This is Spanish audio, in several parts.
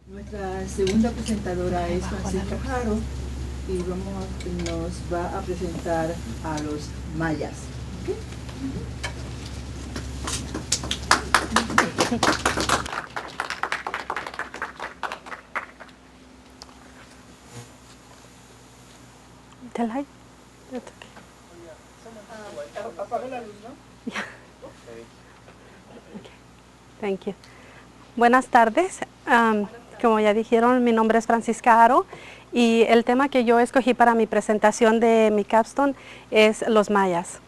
Nuestra segunda presentadora es Francisca Jaro y nos va a presentar a los mayas. ¿Okay? The light? That's okay. Apaga la luz, ¿no? Yeah. Okay. Thank you. Buenas tardes. Como ya dijeron, mi nombre es Francisca Jaro y el tema que yo escogí para mi presentación de mi capstone es los mayas.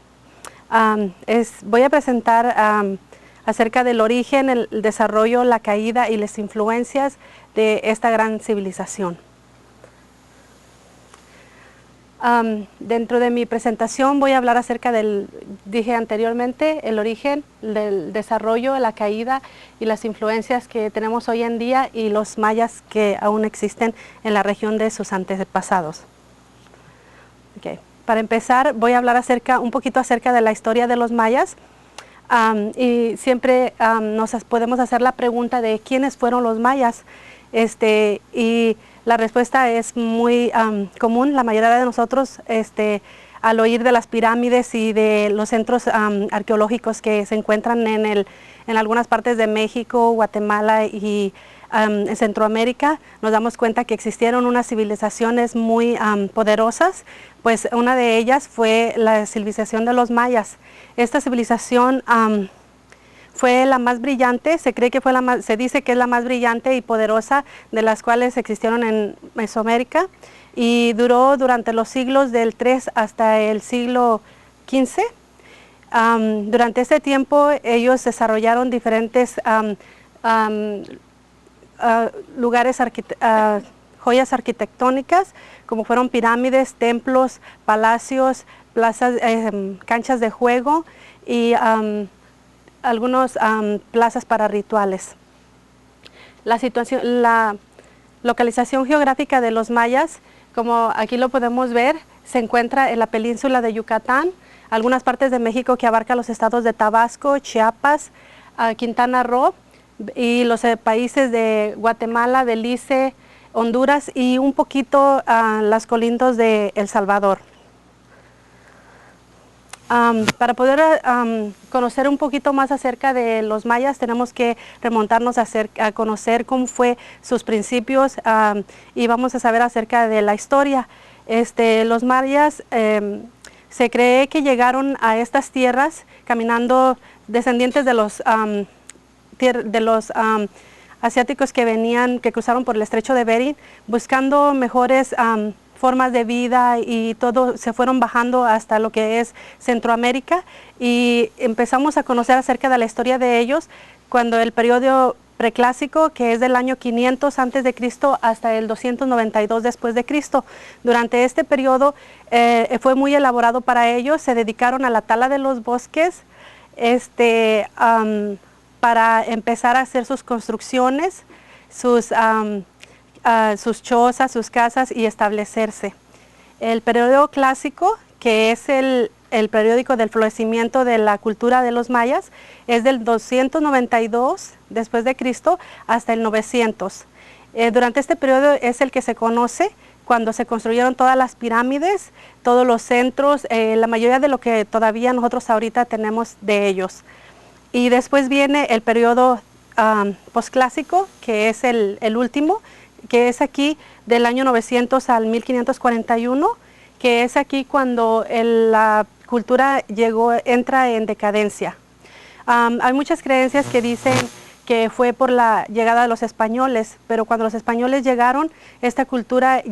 Voy a presentar acerca del origen, el desarrollo, la caída y las influencias de esta gran civilización. Dentro de mi presentación voy a hablar acerca del, dije anteriormente, el origen, del desarrollo, la caída y las influencias que tenemos hoy en día y los mayas que aún existen en la región de sus antepasados. Okay. Para empezar voy a hablar un poquito acerca de la historia de los mayas y siempre nos podemos hacer la pregunta de quiénes fueron los mayas y la respuesta es muy común. La mayoría de nosotros, al oír de las pirámides y de los centros arqueológicos que se encuentran en algunas partes de México, Guatemala y en Centroamérica, nos damos cuenta que existieron unas civilizaciones muy poderosas. Pues una de ellas fue la civilización de los mayas. Esta civilización fue la más brillante, se dice que es la más brillante y poderosa de las cuales existieron en Mesoamérica y duró durante los siglos del 3 hasta el siglo XV. Durante este tiempo ellos desarrollaron diferentes joyas arquitectónicas, como fueron pirámides, templos, palacios, plazas, canchas de juego y algunas plazas para rituales. La localización geográfica de los mayas, como aquí lo podemos ver, se encuentra en la península de Yucatán, algunas partes de México que abarca los estados de Tabasco, Chiapas, Quintana Roo y los países de Guatemala, Belice, Honduras y un poquito las colindas de El Salvador. Para poder conocer un poquito más acerca de los mayas, tenemos que remontarnos a conocer cómo fue sus principios y vamos a saber acerca de la historia. Los mayas se cree que llegaron a estas tierras caminando, descendientes de los asiáticos que cruzaron por el estrecho de Bering, buscando mejores formas de vida y todo, se fueron bajando hasta lo que es Centroamérica y empezamos a conocer acerca de la historia de ellos cuando el periodo preclásico, que es del año 500 antes de Cristo hasta el 292 después de Cristo. Durante este periodo fue muy elaborado para ellos, se dedicaron a la tala de los bosques para empezar a hacer sus construcciones, sus chozas, sus casas y establecerse. El periodo clásico, que es el periódico del florecimiento de la cultura de los mayas, es del 292 después de Cristo hasta el 900. Durante este periodo es el que se conoce cuando se construyeron todas las pirámides, todos los centros, la mayoría de lo que todavía nosotros ahorita tenemos de ellos. Y después viene el periodo posclásico, que es el último, que es aquí del año 900 al 1541, que es aquí cuando la cultura entra en decadencia. Hay muchas creencias que dicen que fue por la llegada de los españoles, pero cuando los españoles llegaron, esta cultura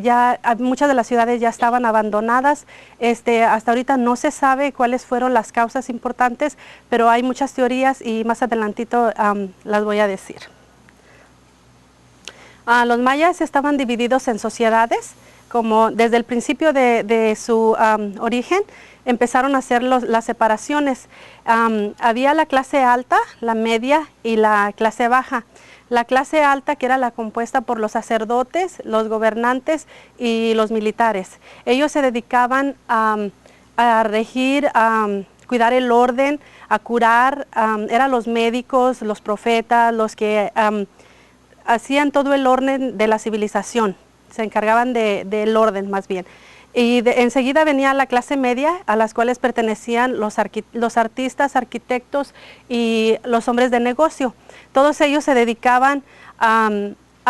muchas de las ciudades ya estaban abandonadas. Hasta ahorita no se sabe cuáles fueron las causas importantes, pero hay muchas teorías y más adelantito las voy a decir. Los mayas estaban divididos en sociedades, como desde el principio de su origen empezaron a hacer las separaciones. Había la clase alta, la media y la clase baja. La clase alta, que era la compuesta por los sacerdotes, los gobernantes y los militares. Ellos se dedicaban a regir, cuidar el orden, a curar, eran los médicos, los profetas, los que hacían todo el orden de la civilización, se encargaban del orden más bien. Y enseguida venía la clase media, a las cuales pertenecían los artistas, arquitectos y los hombres de negocio. Todos ellos se dedicaban a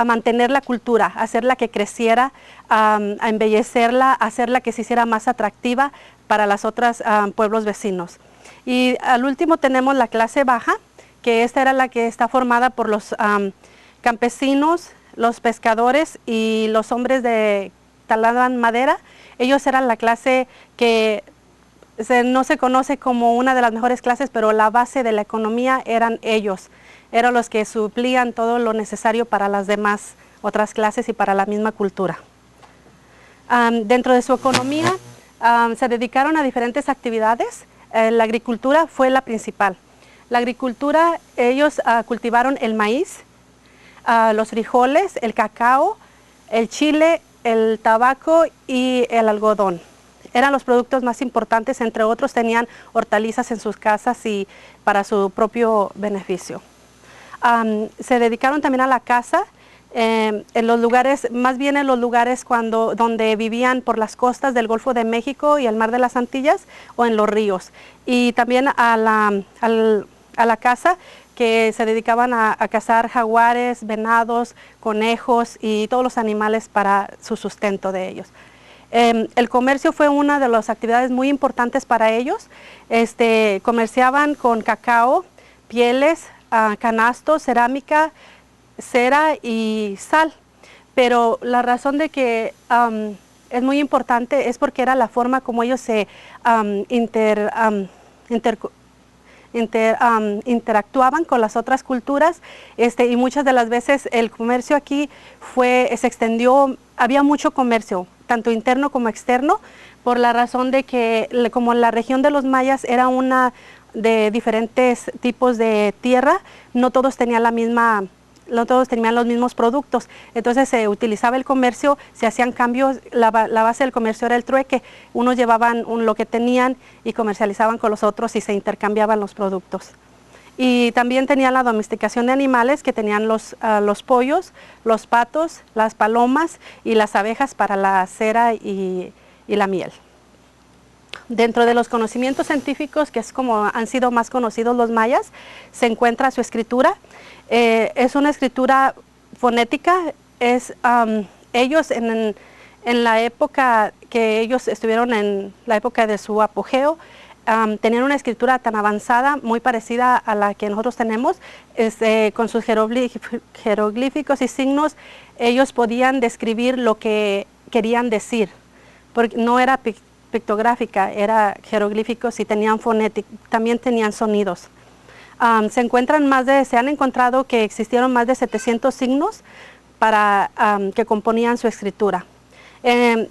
mantener la cultura, a hacerla que creciera, a embellecerla, a hacerla que se hiciera más atractiva para los otros pueblos vecinos. Y al último tenemos la clase baja, que esta era la que está formada por los campesinos, los pescadores y los hombres de talaban madera. Ellos eran la clase que no se conoce como una de las mejores clases, pero la base de la economía eran ellos. Eran los que suplían todo lo necesario para las demás otras clases y para la misma cultura. Dentro de su economía se dedicaron a diferentes actividades. La agricultura fue la principal. La agricultura, ellos cultivaron el maíz, los frijoles, el cacao, el chile, el tabaco y el algodón. Eran los productos más importantes, entre otros tenían hortalizas en sus casas y para su propio beneficio. Se dedicaron también a la caza, en los lugares, más bien en los lugares donde vivían por las costas del Golfo de México y el Mar de las Antillas o en los ríos. Y también a la caza, que se dedicaban a cazar jaguares, venados, conejos y todos los animales para su sustento de ellos. El comercio fue una de las actividades muy importantes para ellos. Comerciaban con cacao, pieles, canastos, cerámica, cera y sal. Pero la razón de que es muy importante es porque era la forma como ellos se interactuaban con las otras culturas, y muchas de las veces el comercio aquí se extendió, había mucho comercio, tanto interno como externo, por la razón de que como la región de los mayas era una de diferentes tipos de tierra, no todos tenían los mismos productos, entonces se utilizaba el comercio, se hacían cambios, la base del comercio era el trueque, unos llevaban lo que tenían y comercializaban con los otros y se intercambiaban los productos. Y también tenían la domesticación de animales, que tenían los pollos, los patos, las palomas y las abejas para la cera y la miel. Dentro de los conocimientos científicos, que es como han sido más conocidos los mayas, se encuentra su escritura. Es una escritura fonética. Ellos en la época que ellos estuvieron en la época de su apogeo, tenían una escritura tan avanzada, muy parecida a la que nosotros tenemos, con sus jeroglíficos y signos. Ellos podían describir lo que querían decir, porque no era pictográfica, era jeroglíficos y tenían fonética, también tenían sonidos. Se han encontrado que existieron más de 700 signos que componían su escritura.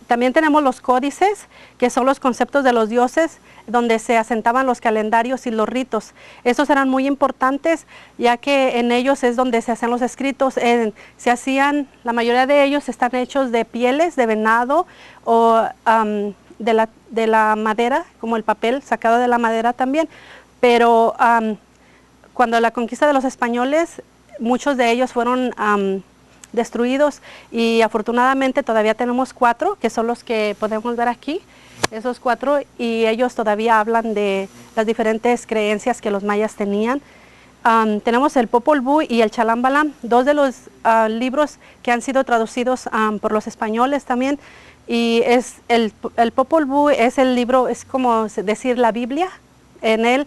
También tenemos los códices, que son los conceptos de los dioses, donde se asentaban los calendarios y los ritos. Estos eran muy importantes, ya que en ellos es donde se hacían los escritos. La mayoría de ellos están hechos de pieles de venado o de la madera, como el papel sacado de la madera también, pero cuando la conquista de los españoles, muchos de ellos fueron destruidos y afortunadamente todavía tenemos 4, que son los que podemos ver aquí, esos 4, y ellos todavía hablan de las diferentes creencias que los mayas tenían. Tenemos el Popol Vuh y el Chalambalam, 2 de los libros que han sido traducidos por los españoles también. Y el Popol Vuh es el libro, es como decir la Biblia. En él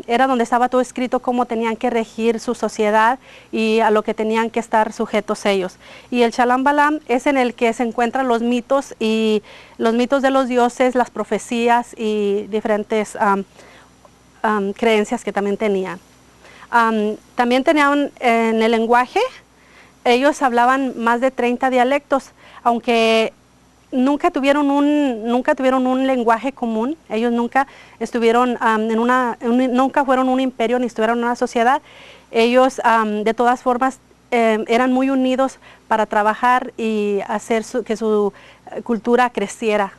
era donde estaba todo escrito cómo tenían que regir su sociedad y a lo que tenían que estar sujetos ellos. Y el Chalambalam es en el que se encuentran los mitos de los dioses, las profecías y diferentes creencias que también tenían. También tenían en el lenguaje, ellos hablaban más de 30 dialectos, aunque nunca tuvieron un lenguaje común. Ellos nunca estuvieron nunca fueron un imperio ni estuvieron en una sociedad. Ellos de todas formas eran muy unidos para trabajar y hacer que su cultura creciera.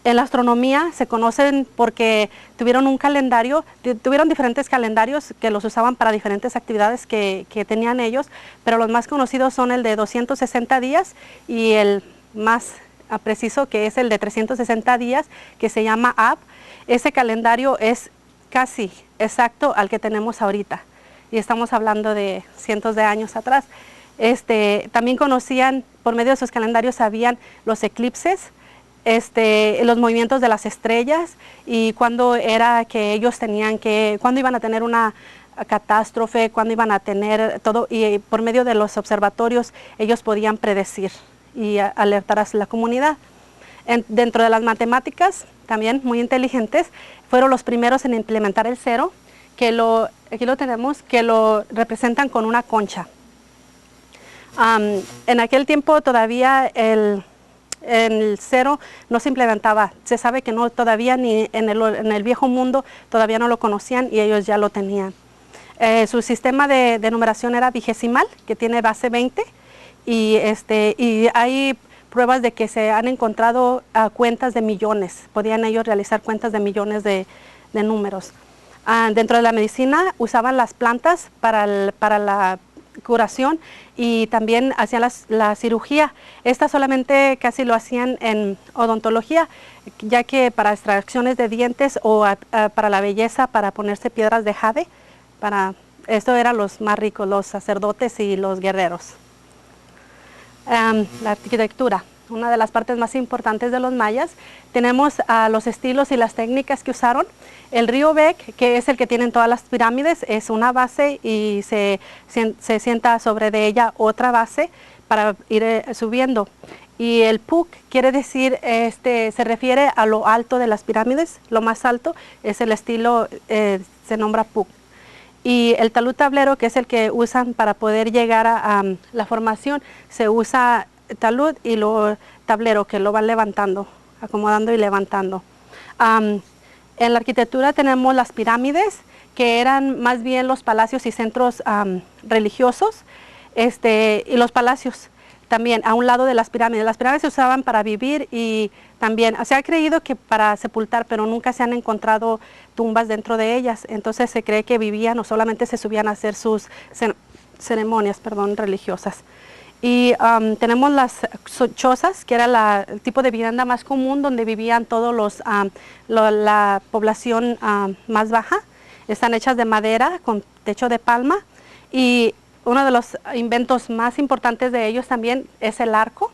En la astronomía se conocen porque tuvieron un calendario, tuvieron diferentes calendarios que los usaban para diferentes actividades que tenían ellos, pero los más conocidos son el de 260 días y el más preciso, que es el de 360 días, que se llama Ab. Ese calendario es casi exacto al que tenemos ahorita, y estamos hablando de cientos de años atrás. También conocían, por medio de sus calendarios, sabían los eclipses, los movimientos de las estrellas y cuándo era que ellos cuándo iban a tener una catástrofe, cuándo iban a tener todo, y por medio de los observatorios ellos podían predecir y alertar a la comunidad. Dentro de las matemáticas, también muy inteligentes, fueron los primeros en implementar el cero, aquí lo tenemos, que lo representan con una concha. En aquel tiempo todavía el cero no se implementaba. Se sabe que no, todavía ni en el viejo mundo todavía no lo conocían y ellos ya lo tenían. Su sistema de numeración era vigesimal, que tiene base 20, y hay pruebas de que se han encontrado cuentas de millones. Podían ellos realizar cuentas de millones de números. Dentro de la medicina usaban las plantas para la curación y también hacían la cirugía. Esta solamente casi lo hacían en odontología, ya que para extracciones de dientes o para la belleza, para ponerse piedras de jade, esto eran los más ricos, los sacerdotes y los guerreros. La arquitectura, una de las partes más importantes de los mayas. Tenemos los estilos y las técnicas que usaron. El río Bec, que es el que tienen todas las pirámides, es una base y se sienta sobre de ella otra base para ir subiendo. Y el Puc quiere decir, se refiere a lo alto de las pirámides, lo más alto es el estilo, se nombra Puc. Y el talud tablero, que es el que usan para poder llegar a la formación, se usa talud y luego tablero, que lo van levantando, acomodando y levantando. En la arquitectura tenemos las pirámides, que eran más bien los palacios y centros religiosos, y los palacios también a un lado de las pirámides. Las pirámides se usaban para vivir y también se ha creído que para sepultar, pero nunca se han encontrado tumbas dentro de ellas. Entonces se cree que vivían o solamente se subían a hacer sus ceremonias, religiosas. Y tenemos las chozas, que era el tipo de vivienda más común donde vivían todos la población más baja. Están hechas de madera con techo de palma, y uno de los inventos más importantes de ellos también es el arco.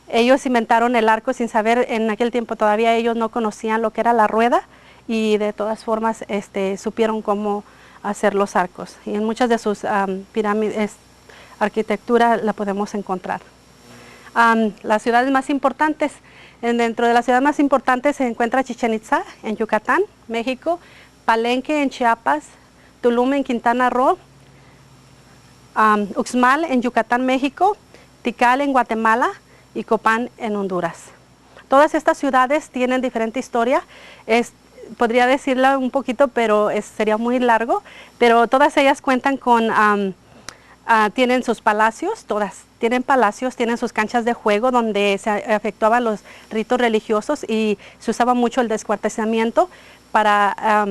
Ellos inventaron el arco sin saber, en aquel tiempo todavía ellos no conocían lo que era la rueda, y de todas formas supieron cómo hacer los arcos. Y en muchas de sus pirámides, arquitectura la podemos encontrar. Las ciudades más importantes, dentro de las ciudades más importantes se encuentra Chichén Itzá en Yucatán, México, Palenque en Chiapas, Tulum en Quintana Roo, Uxmal en Yucatán, México, Tikal en Guatemala y Copán en Honduras. Todas estas ciudades tienen diferente historia. Podría decirla un poquito, pero sería muy largo, pero todas ellas cuentan con tienen sus palacios, todas tienen palacios, tienen sus canchas de juego donde se efectuaban los ritos religiosos, y se usaba mucho el descuartizamiento para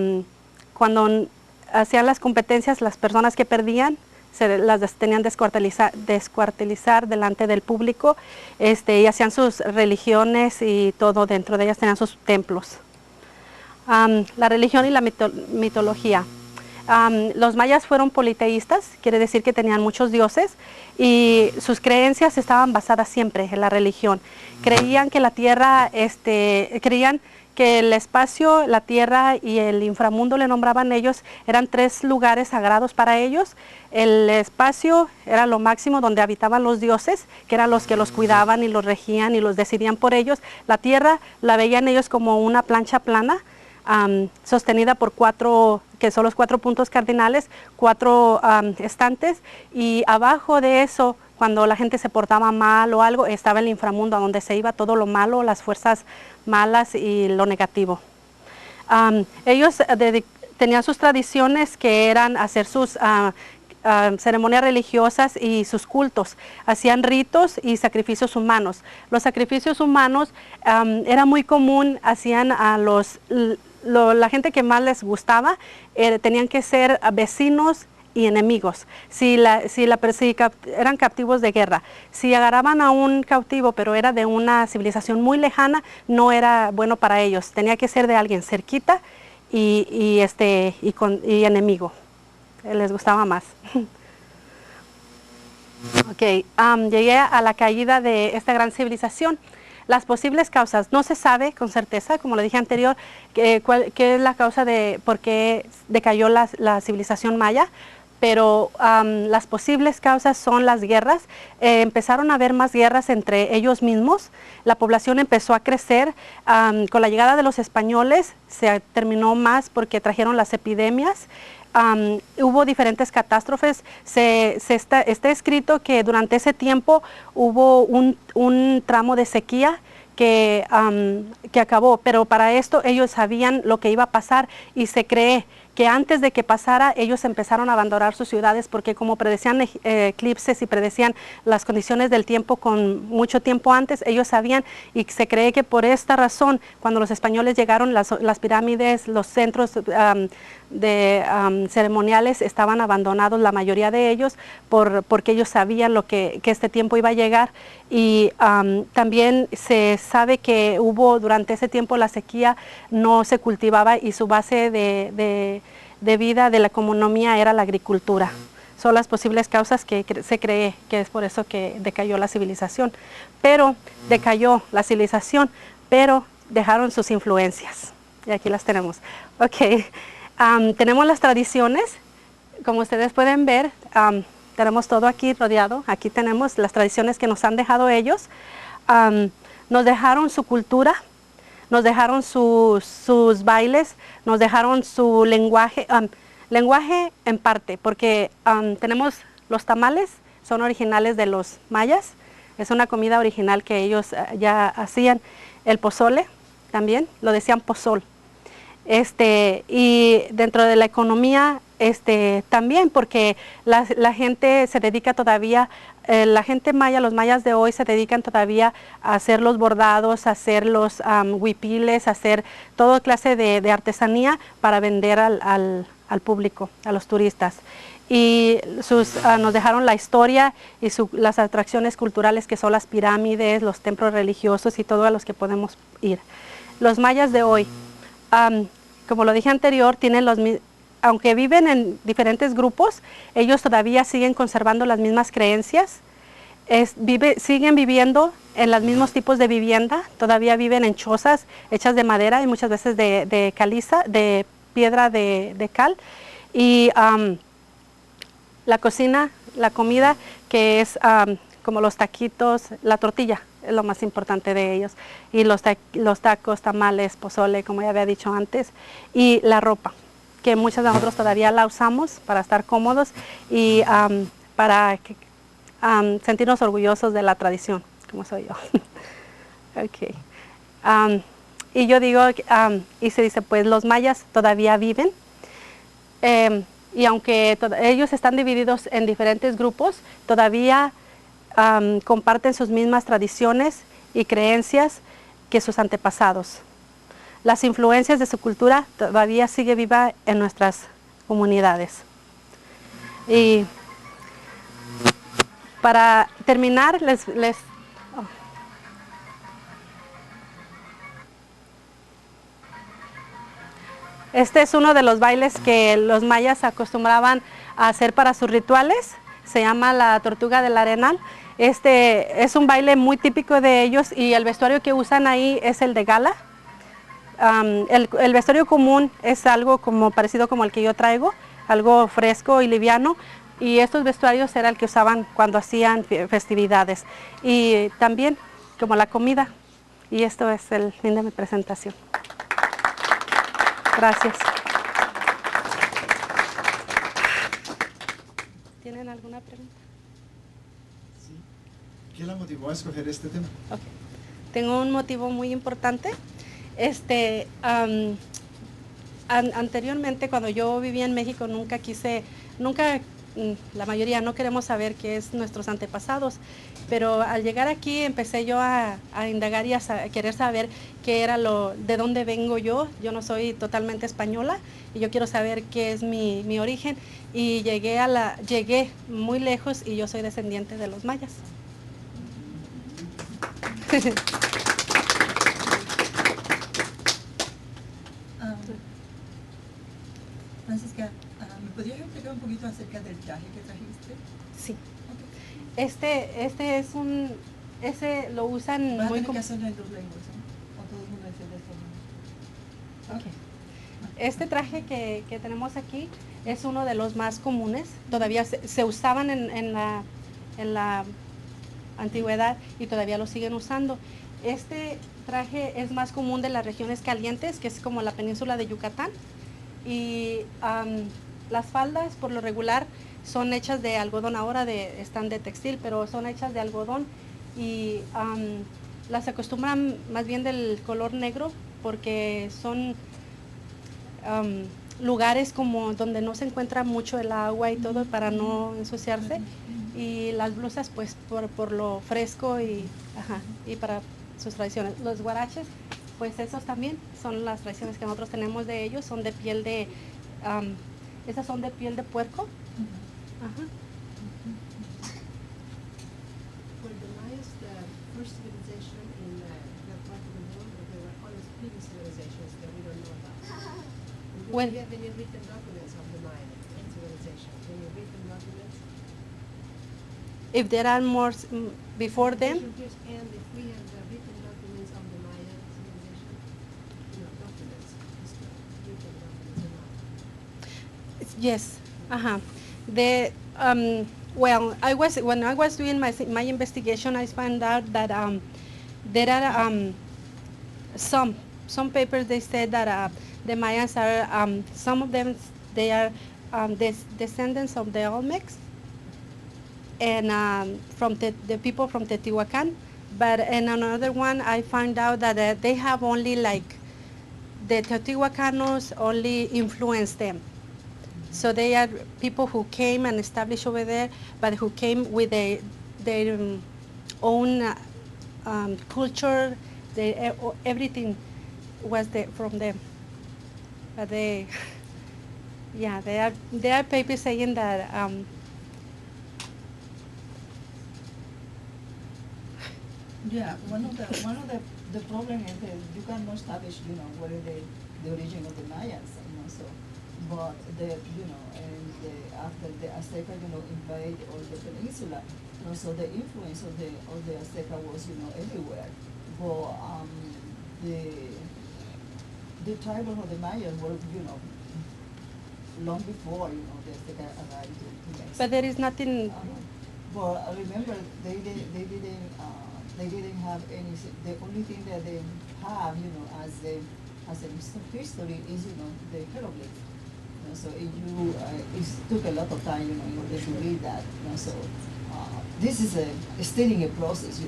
cuando hacían las competencias, las personas que perdían las tenían descuartizar delante del público, y hacían sus religiones y todo dentro de ellas, tenían sus templos. La religión y la mitología. Los mayas fueron politeístas, quiere decir que tenían muchos dioses, y sus creencias estaban basadas siempre en la religión. Creían que la tierra, creían que el espacio, la tierra y el inframundo, le nombraban ellos, eran 3 lugares sagrados para ellos. El espacio era lo máximo donde habitaban los dioses, que eran los que los cuidaban y los regían y los decidían por ellos. La tierra la veían ellos como una plancha plana, sostenida por 4, que son los 4 puntos cardinales, 4 estantes, y abajo de eso, cuando la gente se portaba mal o algo, estaba el inframundo, a donde se iba todo lo malo, las fuerzas malas y lo negativo. Ellos tenían sus tradiciones, que eran hacer sus ceremonias religiosas y sus cultos. Hacían ritos y sacrificios humanos. Los sacrificios humanos era muy común, hacían a la gente que más les gustaba, tenían que ser vecinos y enemigos. Eran captivos de guerra. Si agarraban a un cautivo, pero era de una civilización muy lejana, no era bueno para ellos. Tenía que ser de alguien cerquita y enemigo. Les gustaba más. Ok, llegué a la caída de esta gran civilización. Las posibles causas, no se sabe con certeza, como le dije anterior, qué es la causa de por qué decayó la civilización maya, pero las posibles causas son las guerras. Empezaron a haber más guerras entre ellos mismos, la población empezó a crecer, con la llegada de los españoles se terminó más porque trajeron las epidemias. Hubo diferentes catástrofes. Está escrito que durante ese tiempo hubo un tramo de sequía que acabó, pero para esto ellos sabían lo que iba a pasar y se cree que antes de que pasara ellos empezaron a abandonar sus ciudades porque como predecían eclipses y predecían las condiciones del tiempo con mucho tiempo antes, ellos sabían y se cree que por esta razón cuando los españoles llegaron las pirámides, los centros ceremoniales estaban abandonados, la mayoría de ellos, porque ellos sabían que este tiempo iba a llegar y también se sabe que durante ese tiempo la sequía no se cultivaba y su base de vida de la economía era la agricultura. Son las posibles causas que se cree que es por eso que decayó la civilización. Pero decayó la civilización, pero dejaron sus influencias. Y aquí las tenemos. Ok. Tenemos las tradiciones, como ustedes pueden ver, tenemos todo aquí rodeado, aquí tenemos las tradiciones que nos han dejado ellos, nos dejaron su cultura, nos dejaron sus bailes, nos dejaron su lenguaje, lenguaje en parte, porque tenemos los tamales, son originales de los mayas, es una comida original que ellos ya hacían, el pozole también, lo decían pozol. Y dentro de la economía también porque la gente se dedica todavía, la gente maya, los mayas de hoy se dedican todavía a hacer los bordados, a hacer los huipiles, a hacer toda clase de artesanía para vender al público, a los turistas. Y nos dejaron la historia y las atracciones culturales que son las pirámides, los templos religiosos y todo a los que podemos ir. Los mayas de hoy, como lo dije anterior, aunque viven en diferentes grupos, ellos todavía siguen conservando las mismas creencias, siguen viviendo en los mismos tipos de vivienda, todavía viven en chozas hechas de madera y muchas veces de caliza, de piedra de cal, y la cocina, la comida que es como los taquitos, la tortilla, es lo más importante de ellos, y los tacos, tamales, pozole, como ya había dicho antes, y la ropa, que muchos de nosotros todavía la usamos para estar cómodos y para sentirnos orgullosos de la tradición, como soy yo. Okay. Y yo digo, y se dice, pues los mayas todavía viven, y aunque ellos están divididos en diferentes grupos, todavía comparten sus mismas tradiciones y creencias que sus antepasados. Las influencias de su cultura todavía sigue viva en nuestras comunidades. Y para terminar, este es uno de los bailes que los mayas acostumbraban a hacer para sus rituales. Se llama la tortuga del arenal. Es un baile muy típico de ellos y el vestuario que usan ahí es el de gala. El vestuario común es algo parecido como el que yo traigo, algo fresco y liviano, y estos vestuarios era el que usaban cuando hacían festividades. Y también como la comida. Y esto es el fin de mi presentación. Gracias. ¿Tienen alguna pregunta? Sí. ¿Qué la motivó a escoger este tema? Okay. Tengo un motivo muy importante. Anteriormente, cuando yo vivía en México, nunca la mayoría no queremos saber qué es nuestros antepasados, pero al llegar aquí empecé yo a indagar y a querer saber qué era de dónde vengo yo. Yo no soy totalmente española y yo quiero saber qué es mi origen, y llegué muy lejos y yo soy descendiente de los mayas. Francisca, ¿me podrías explicar un poquito acerca del traje que trajiste? Sí. Okay. Ese lo usan Vas a muy tener que hacerlo en 2 lenguas, ¿no? O todo el mundo entiende esto. Okay. Este traje que tenemos aquí es uno de los más comunes. Todavía se usaban en la antigüedad y todavía lo siguen usando. Este traje es más común de las regiones calientes, que es como la península de Yucatán. Y las faldas por lo regular son hechas de algodón. Ahora están de textil, pero son hechas de algodón, y las acostumbran más bien del color negro porque son lugares como donde no se encuentra mucho el agua y todo, para no ensuciarse, y las blusas pues por lo fresco y para sus tradiciones. Los guaraches, pues esos también son las tradiciones que nosotros tenemos de ellos, son de piel de, esas son de piel de puerco. Ajá. Were the Mayas the first civilization in that part of the world, or there were other previous civilizations that we don't know about? And do we have any written documents of the Mayan civilization? Any written documents? If there are more before them, And if we have the written documents of the Mayan civilization, documents, written documents or not? yes. Well, when I was doing my investigation, I found out that there are some papers. They said that the Mayans are some of them, they are descendants of the Olmecs and from the people from Teotihuacan. But in another one, I found out that they have only like the Teotihuacanos only influenced them. So they are people who came and established over there, but who came with their own culture. Everything was from them. But there are papers saying that Yeah, one of the problem is that you cannot establish, what is the origin of the Mayas, so, but after the Azteca, invade all the peninsula, so the influence of the Azteca was, everywhere. But the tribal of the Mayas were, long before, the Azteca arrived to Mexico. but there is nothing. But remember, they didn't have any. The only thing that they have, as a history is, the hieroglyph. So it took a lot of time, in order to read that. So this is still in a process.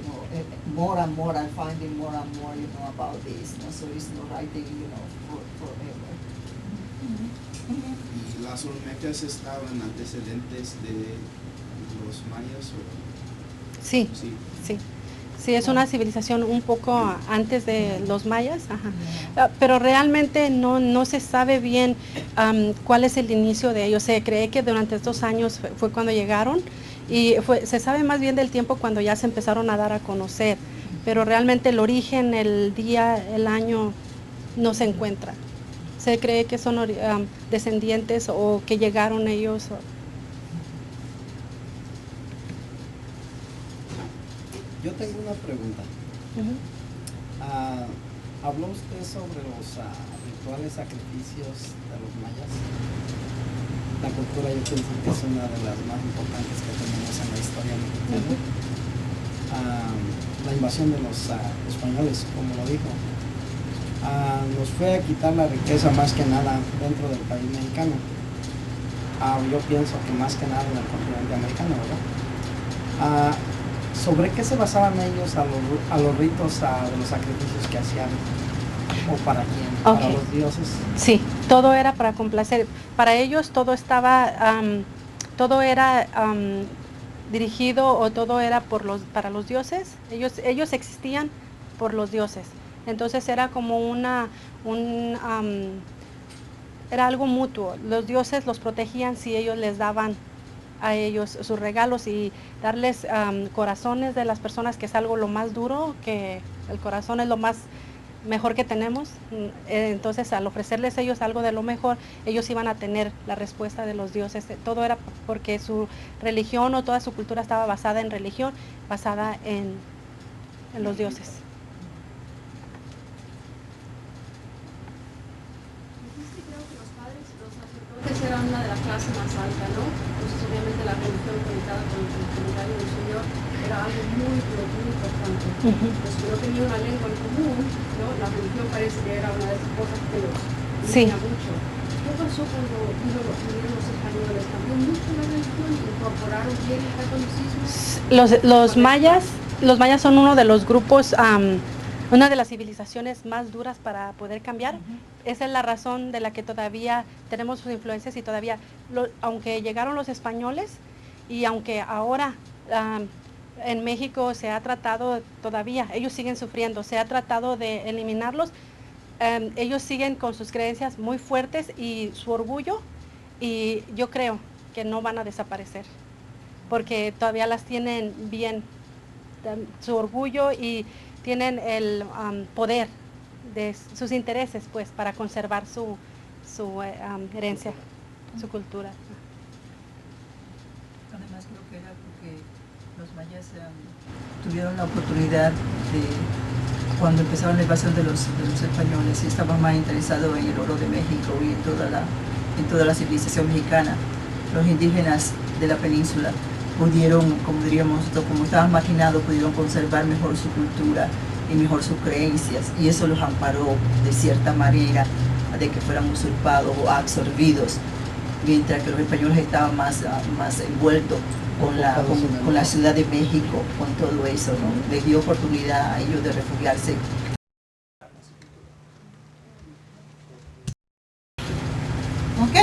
More and more I'm finding more and more, about this. So it's not writing, forever. ¿Las Olmecas estaban antecedentes de los mayas? Sí. Sí, es una civilización un poco antes de los mayas, pero realmente no se sabe bien cuál es el inicio de ellos. Se cree que durante estos años fue cuando llegaron, y se sabe más bien del tiempo cuando ya se empezaron a dar a conocer, pero realmente el origen, el día, el año no se encuentra. Se cree que son descendientes o que llegaron ellos. Yo tengo una pregunta. ¿Habló usted sobre los rituales sacrificios de los mayas? La cultura, yo pienso que es una de las más importantes que tenemos en la historia mexicana. La invasión de los españoles, como lo dijo, nos fue a quitar la riqueza más que nada dentro del país mexicano. Yo pienso que más que nada en el continente americano, ¿verdad? ¿Sobre qué se basaban ellos a los ritos de los sacrificios que hacían? ¿O para quién? ¿Para los dioses? Sí, todo era para complacer. Para ellos todo estaba todo era dirigido o todo era para los dioses. Ellos existían por los dioses. Entonces era como era algo mutuo. Los dioses los protegían si ellos les daban a ellos sus regalos, y darles corazones de las personas, que es algo lo más duro, que el corazón es lo más mejor que tenemos. Entonces, al ofrecerles ellos algo de lo mejor, ellos iban a tener la respuesta de los dioses. Todo era porque su religión o toda su cultura estaba basada en religión, basada en los dioses. Creo que los padres, los sacerdotes eran una de las clases más altas, ¿no? Entonces, obviamente, la religión conectada con el comentario del Señor era algo muy importante. Pues si no tenía una lengua en común, ¿no? La religión parece que era una de esas cosas que los unía mucho. ¿Qué pasó cuando vinieron los españoles? ¿Cambió mucho la religión? ¿Incorporaron bien el catolicismo? Los mayas son uno de los grupos, una de las civilizaciones más duras para poder cambiar. Esa es la razón de la que todavía tenemos sus influencias, y todavía, aunque llegaron los españoles, y aunque ahora en México se ha tratado todavía, ellos siguen sufriendo, se ha tratado de eliminarlos, ellos siguen con sus creencias muy fuertes y su orgullo, y yo creo que no van a desaparecer, porque todavía las tienen bien, su orgullo, y tienen el poder de sus intereses, pues, para conservar su herencia, su cultura. Además, creo que era porque los mayas tuvieron la oportunidad de, cuando empezaron la invasión de los españoles, y estaban más interesados en el oro de México y en toda la civilización mexicana, los indígenas de la península pudieron, como diríamos nosotros, como estaban marginados, pudieron conservar mejor su cultura y mejor sus creencias, y eso los amparó de cierta manera de que fueran usurpados o absorbidos, mientras que los españoles estaban más envueltos con la Ciudad de México, con todo eso, ¿no? Les dio oportunidad a ellos de refugiarse. Ok.